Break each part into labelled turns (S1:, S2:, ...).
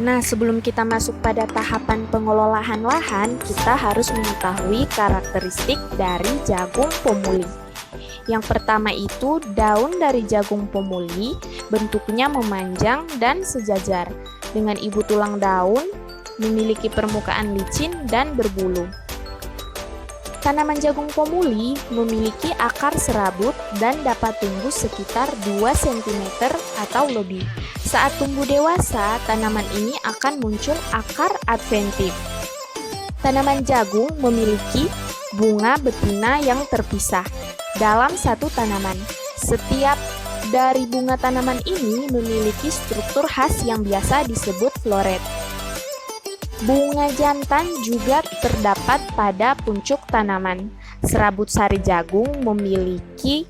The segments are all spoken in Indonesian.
S1: Nah, sebelum kita masuk pada tahapan pengelolaan lahan, kita harus mengetahui karakteristik dari jagung pomuli. Yang pertama itu, daun dari jagung pomuli bentuknya memanjang dan sejajar, dengan ibu tulang daun, memiliki permukaan licin dan berbulu. Tanaman jagung pomuli memiliki akar serabut dan dapat tumbuh sekitar 2 cm atau lebih. Saat tumbuh dewasa, tanaman ini akan muncul akar adventif. Tanaman jagung memiliki bunga betina yang terpisah dalam satu tanaman. Setiap dari bunga tanaman ini memiliki struktur khas yang biasa disebut floret. Bunga jantan juga terdapat pada puncuk tanaman. Serabut sari jagung memiliki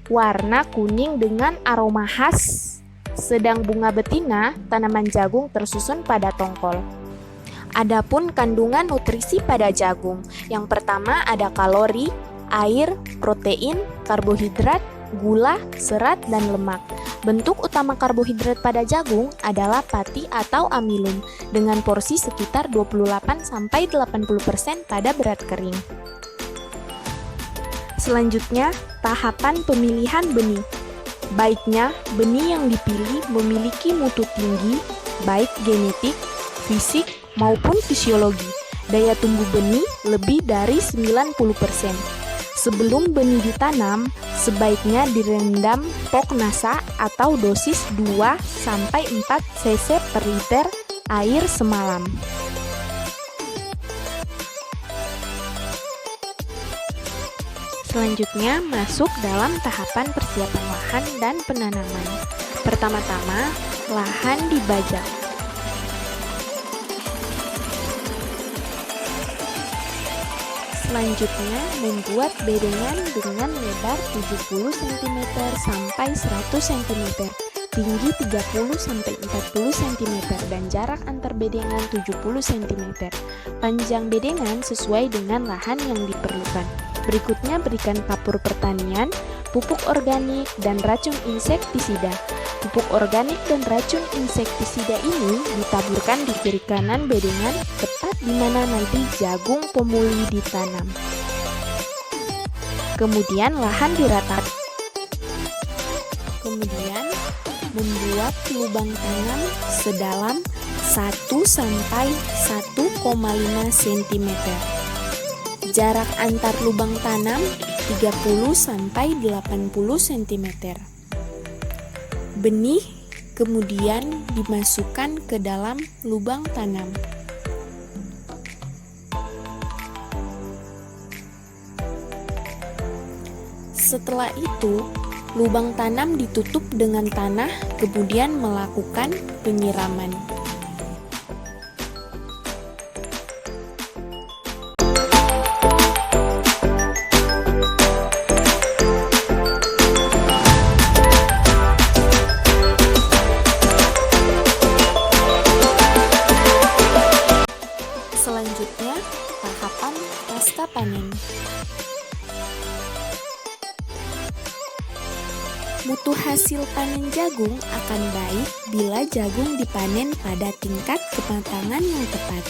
S1: warna kuning dengan aroma khas. Sedang bunga betina, tanaman jagung tersusun pada tongkol. Adapun kandungan nutrisi pada jagung, yang pertama ada kalori, air, protein, karbohidrat, gula, serat, dan lemak. Bentuk utama karbohidrat pada jagung adalah pati atau amilum dengan porsi sekitar 28-80% pada berat kering. Selanjutnya, tahapan pemilihan benih. Baiknya, benih yang dipilih memiliki mutu tinggi, baik genetik, fisik, maupun fisiologi. Daya tumbuh benih lebih dari 90%. Sebelum benih ditanam, sebaiknya direndam Poknasa atau dosis 2-4 cc per liter air semalam. Selanjutnya, masuk dalam tahapan persiapan lahan dan penanaman. Pertama-tama, lahan dibajak. Selanjutnya, membuat bedengan dengan lebar 70 cm sampai 100 cm, tinggi 30 sampai 40 cm dan jarak antar bedengan 70 cm. Panjang bedengan sesuai dengan lahan yang diperlukan. Berikutnya, berikan kapur pertanian, pupuk organik, dan racun insektisida. Pupuk organik dan racun insektisida ini ditaburkan di kiri kanan bedengan tepat di mana nanti jagung pomuli ditanam. Kemudian lahan diratakan. Kemudian membuat lubang tanam sedalam 1-1,5 cm. Jarak antar lubang tanam 30-80 cm. Benih kemudian dimasukkan ke dalam lubang tanam. Setelah itu, lubang tanam ditutup dengan tanah, kemudian melakukan penyiraman. Selanjutnya, tahapan pasca panen. Mutu hasil panen jagung akan baik bila jagung dipanen pada tingkat kematangan yang tepat.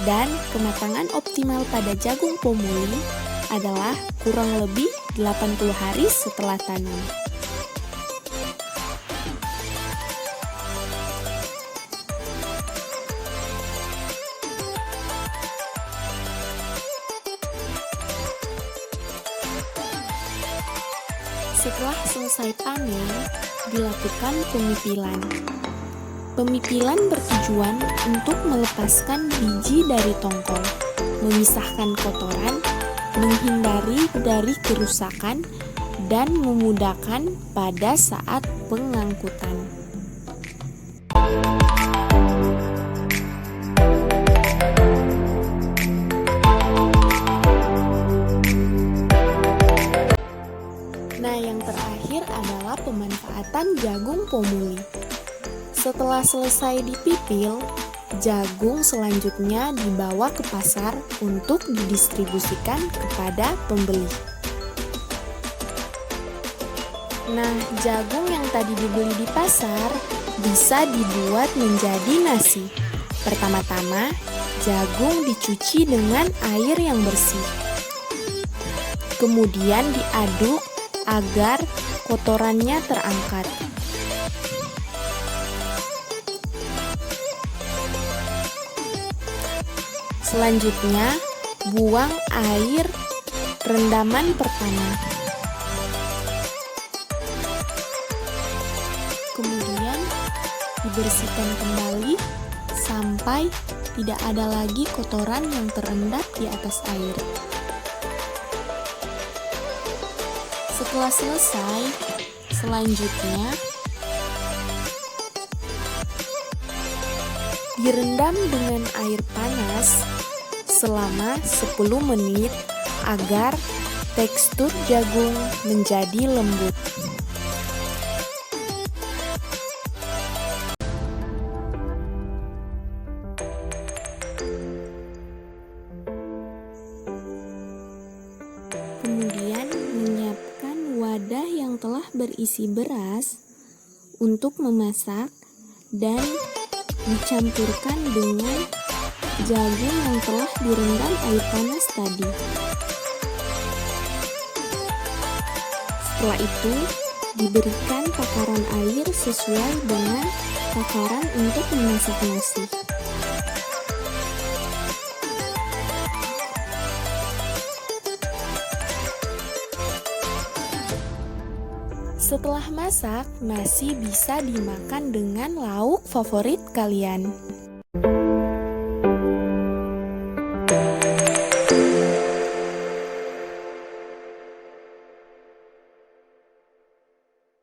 S1: Dan kematangan optimal pada jagung pomuli adalah kurang lebih 80 hari setelah tanam. Setelah selesai panen, dilakukan pemipilan. Pemipilan bertujuan untuk melepaskan biji dari tongkol, memisahkan kotoran, menghindari dari kerusakan, dan memudahkan pada saat pengangkutan. Nah, yang terakhir adalah pemanfaatan jagung pomuli. Setelah selesai dipipil, jagung selanjutnya dibawa ke pasar untuk didistribusikan kepada pembeli. Nah, jagung yang tadi dibeli di pasar bisa dibuat menjadi nasi. Pertama-tama, jagung dicuci dengan air yang bersih. Kemudian diaduk agar kotorannya terangkat. Selanjutnya, buang air rendaman pertama. Kemudian dibersihkan kembali sampai tidak ada lagi kotoran yang terendap di atas air. Setelah selesai, selanjutnya direndam dengan air panas selama 10 menit agar tekstur jagung menjadi lembut. Kemudian menyiapkan wadah yang telah berisi beras untuk memasak dan dicampurkan dengan jagung yang telah direndam air panas tadi. Setelah itu, diberikan takaran air sesuai dengan takaran untuk memasak nasi. Setelah masak, nasi bisa dimakan dengan lauk favorit kalian.